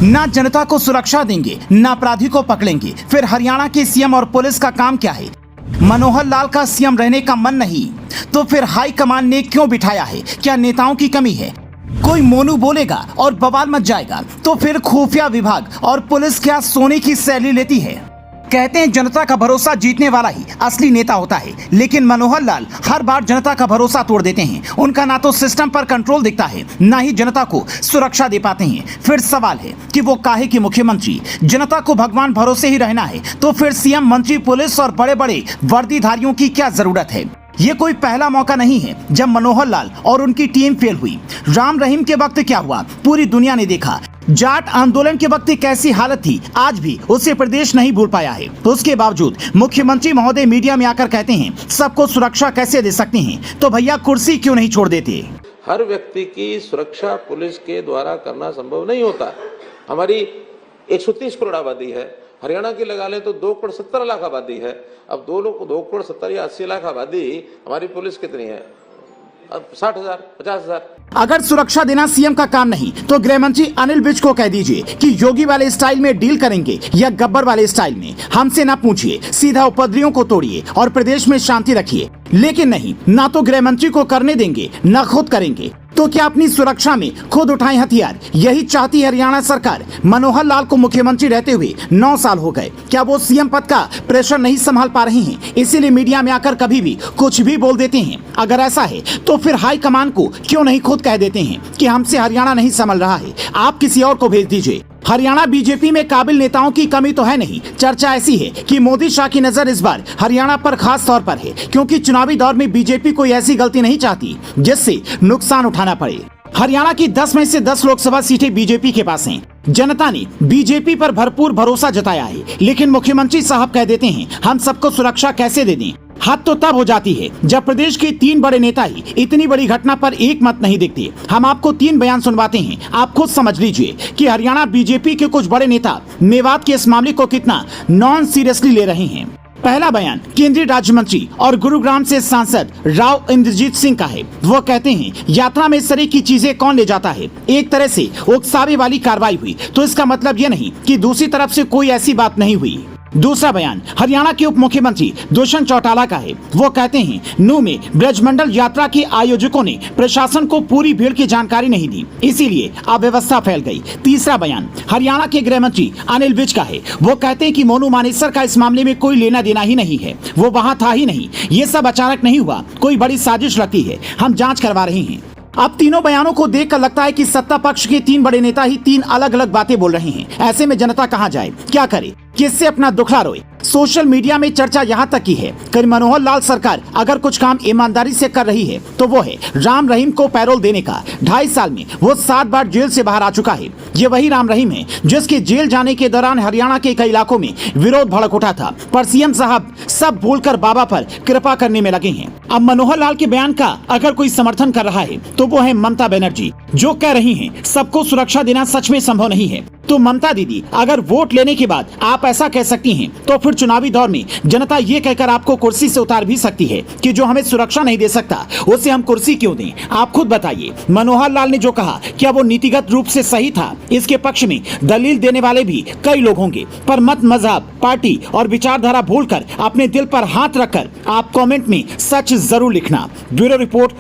ना जनता को सुरक्षा देंगे, ना अपराधी को पकड़ेंगे। फिर हरियाणा के सीएम और पुलिस का काम क्या है? मनोहर लाल का सीएम रहने का मन नहीं तो फिर हाईकमान ने क्यों बिठाया है? क्या नेताओं की कमी है? कोई मोनू बोलेगा और बवाल मच जाएगा तो फिर खुफिया विभाग और पुलिस क्या सोने की सैलरी लेती है? कहते हैं जनता का भरोसा जीतने वाला ही असली नेता होता है, लेकिन मनोहर लाल हर बार जनता का भरोसा तोड़ देते हैं। उनका ना तो सिस्टम पर कंट्रोल दिखता है, ना ही जनता को सुरक्षा दे पाते हैं। फिर सवाल है कि वो काहे के मुख्यमंत्री? जनता को भगवान भरोसे ही रहना है तो फिर सीएम, मंत्री, पुलिस और बड़े बड़े वर्दीधारियों की क्या जरूरत है? ये कोई पहला मौका नहीं है जब मनोहर लाल और उनकी टीम फेल हुई। राम रहीम के वक्त क्या हुआ पूरी दुनिया ने देखा। जाट आंदोलन के वक्त कैसी हालत थी आज भी उसे प्रदेश नहीं भूल पाया है। तो उसके बावजूद मुख्यमंत्री महोदय मीडिया में आकर कहते हैं सबको सुरक्षा कैसे दे सकते हैं, तो भैया कुर्सी क्यों नहीं छोड़ देते? हर व्यक्ति की सुरक्षा पुलिस के द्वारा करना संभव नहीं होता। हमारी 130 करोड़ आबादी है, हरियाणा की लगा लें तो 2 करोड़ 70 लाख आबादी है। अब 2 करोड़ 70 या 80 लाख आबादी, हमारी पुलिस कितनी है? अब 60,000 50,000। अगर सुरक्षा देना सीएम का काम नहीं तो गृह मंत्री अनिल विज को कह दीजिए कि योगी वाले स्टाइल में डील करेंगे या गब्बर वाले स्टाइल में। हमसे ना पूछिए, सीधा उपद्रवियों को तोड़िए और प्रदेश में शांति रखिए। लेकिन नहीं, ना तो गृह मंत्री को करने देंगे ना खुद करेंगे। तो क्या अपनी सुरक्षा में खुद उठाएं हथियार? यही चाहती हरियाणा सरकार। मनोहर लाल को मुख्यमंत्री रहते हुए 9 साल हो गए। क्या वो सीएम पद का प्रेशर नहीं संभाल पा रहे हैं, इसीलिए मीडिया में आकर कभी भी कुछ भी बोल देते हैं? अगर ऐसा है तो फिर हाईकमान को क्यों नहीं खुद कह देते हैं कि हमसे हरियाणा नहीं संभल रहा है, आप किसी और को भेज दीजिए। हरियाणा बीजेपी में काबिल नेताओं की कमी तो है नहीं। चर्चा ऐसी है कि मोदी शाह की नजर इस बार हरियाणा पर खास तौर पर है, क्योंकि चुनावी दौर में बीजेपी कोई ऐसी गलती नहीं चाहती जिससे नुकसान उठाना पड़े। हरियाणा की 10 में से 10 लोकसभा सीटें बीजेपी के पास हैं। जनता ने बीजेपी पर भरपूर भरोसा जताया है, लेकिन मुख्यमंत्री साहब कह देते हैं हम सबको सुरक्षा कैसे दे दें। हद तो तब हो जाती है जब प्रदेश के 3 बड़े नेता ही इतनी बड़ी घटना पर एक मत नहीं दिखते। हम आपको 3 बयान सुनवाते हैं, आप खुद समझ लीजिए कि हरियाणा बीजेपी के कुछ बड़े नेता मेवात के इस मामले को कितना नॉन सीरियसली ले रहे हैं। पहला बयान केंद्रीय राज्य मंत्री और गुरुग्राम से सांसद राव इंद्रजीत सिंह का है। वो कहते हैं यात्रा में इस तरह की चीजें कौन ले जाता है? एक तरह से उकसावे वाली कार्रवाई हुई तो इसका मतलब ये नहीं कि दूसरी तरफ से कोई ऐसी बात नहीं हुई। दूसरा बयान हरियाणा के उप मुख्यमंत्री दुष्यंत चौटाला का है। वो कहते हैं नू में ब्रजमंडल यात्रा के आयोजकों ने प्रशासन को पूरी भीड़ की जानकारी नहीं दी, इसीलिए अव्यवस्था फैल गई। तीसरा बयान हरियाणा के गृह मंत्री अनिल विज का है। वो कहते हैं कि मोनू मानेसर का इस मामले में कोई लेना देना ही नहीं है, वो वहाँ था ही नहीं, ये सब अचानक नहीं हुआ, कोई बड़ी साजिश लगती है, हम जाँच करवा रहे हैं। अब तीनों बयानों को देखकर लगता है कि सत्ता पक्ष के 3 बड़े नेता ही 3 अलग अलग बातें बोल रहे हैं। ऐसे में जनता कहां जाए, क्या करे, किससे अपना दुखड़ा रोए? सोशल मीडिया में चर्चा यहाँ तक की है कि मनोहर लाल सरकार अगर कुछ काम ईमानदारी से कर रही है तो वो है राम रहीम को पैरोल देने का। 2.5 साल में वो 7 बार जेल से बाहर आ चुका है। ये वही राम रहीम है जिसके जेल जाने के दौरान हरियाणा के कई इलाकों में विरोध भड़क उठा था, पर सीएम साहब सब भूलकर बाबा पर कृपा करने में लगे हैं। अब मनोहर लाल के बयान का अगर कोई समर्थन कर रहा है तो वो है ममता बनर्जी, जो कह रही हैं सबको सुरक्षा देना सच में संभव नहीं है। तो ममता दीदी, अगर वोट लेने के बाद आप ऐसा कह सकती हैं तो फिर चुनावी दौर में जनता ये कहकर आपको कुर्सी से उतार भी सकती है कि जो हमें सुरक्षा नहीं दे सकता उसे हम कुर्सी क्यों दें? आप खुद बताइए। मनोहर लाल ने जो कहा क्या वो नीतिगत रूप से सही था? इसके पक्ष में दलील देने वाले भी कई लोग होंगे, पर मत, मजहब, पार्टी और विचारधारा भूलकर अपने दिल पर हाथ रखकर आप कमेंट में सच जरूर लिखना। Bureau report,